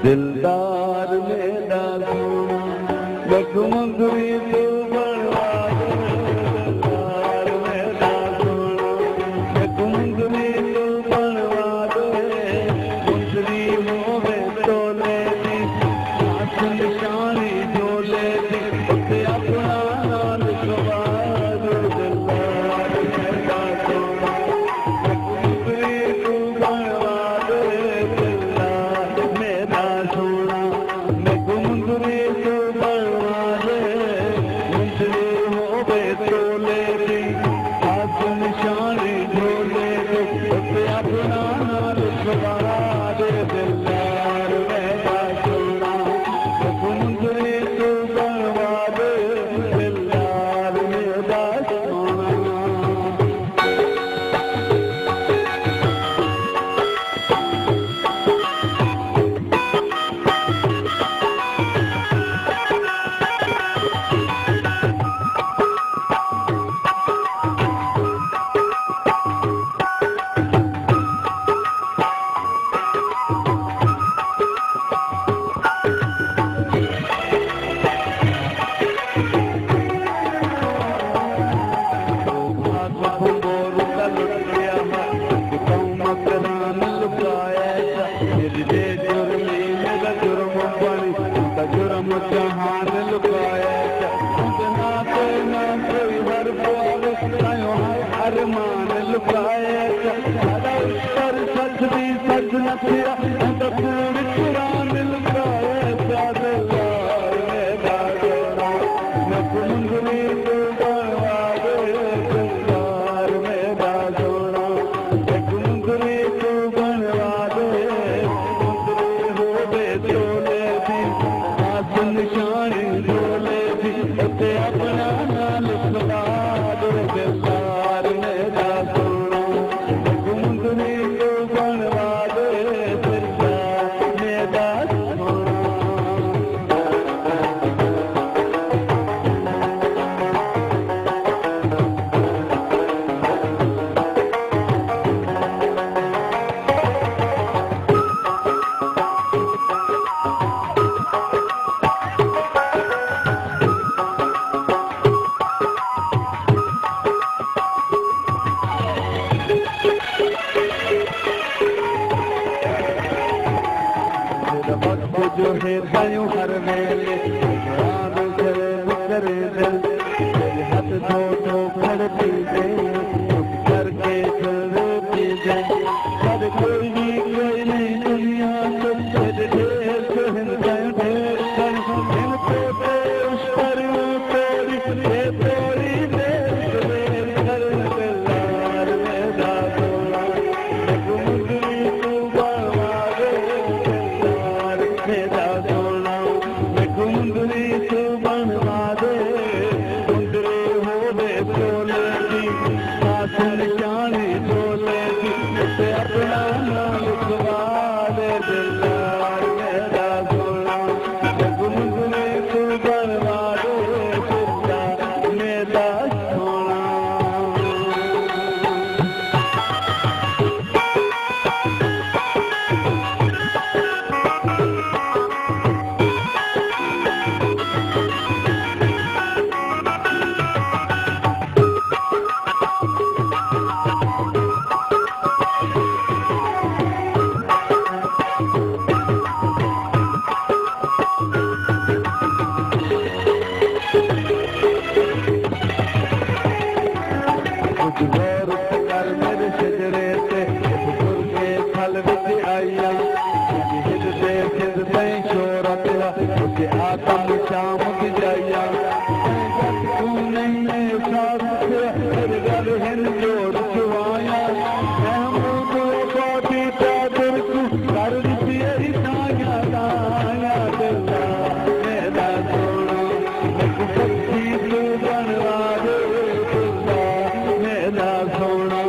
दिलदार मेरा सोना लखमंदरी तो बनवा दे दिलदार मेरा सोना लखमंदरी तो बनवा दे मुंदरी होवे तोले दी हाथ निशानी झोले दी उते अपना नाम लिखवा दे दिलदार मेरा सोना लखमंदरी तो बनवा दे दिलदार मेरा सोना लखमंदरी तो बनवा दे मुंदरी होवे तोले दी हाथ निशानी झोले दी उते अपना नाम लिखवा दे दिलदार मेरा सोना लखमंदरी तो बनवा दे दिलदार मेरा सोना जुर्म जहान लुकाया नाते नाते हर बोल हर मान लुकाया पर सच भी सच न थिया पूरी कुरान लुकाया दिलदार मेरा सोना लखमंदरी तो बनवा दे दिलदार मेरा सोना लखमंदरी तो बनवा दे मुंदरी होवे तोले दी हाथ निशानी झोले दी उते अपना नाम लिखवा दे दिलदार मेरा सोना लखमंदरी तो बनवा दे दिलदार मेरा सोना जो है सायूं हर वेले राम करे करे दिल हाथ धो धो खड़ती दे चुप करके चलो पी दे हर कोई नहीं दुनिया को तेरे ढेर तो हिंदायूं ढेर इन पे उस पर तेरी ये तेरी देर कर दिलदार मेरा सोना लखमंदरी तो बनवा दे दिलदार मेरा सोना लखमंदरी तो बनवा दे मुंदरी होवे तोले दी हाथ निशानी झोले दी उते अपना नाम लिखवा दे दिलदार मेरा सोना लखमंदरी तो बनवा दे दिलदार मेरा सोना कुछ गौर कर मेरे शजरे से फुल के फल विच आईया हिद दे सिर तई शोरत उसे आतम शाम की जाइया तू नहीं साथ से तेरे गल हिन जोड़ चुवाया महमूद बाटी चादर तू कर दी यही साया दाया दिलदार मेरा सोना लखमंदरी तू बनवा दे दिलदार मेरा सोना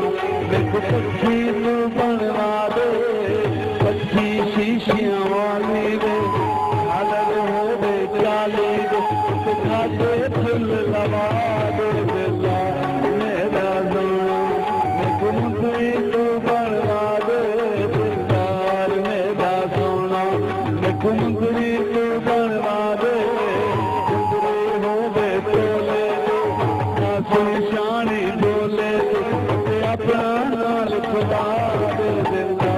लखमंदरी तू बनवा दे पच्ची शीशियां वाली दे हालत होवे चाली दे कुंदरी तू बनवा दे, कुंदरी होवे तोले कोई शानी बोले ते अपना नाल खुदा दे दिंदा।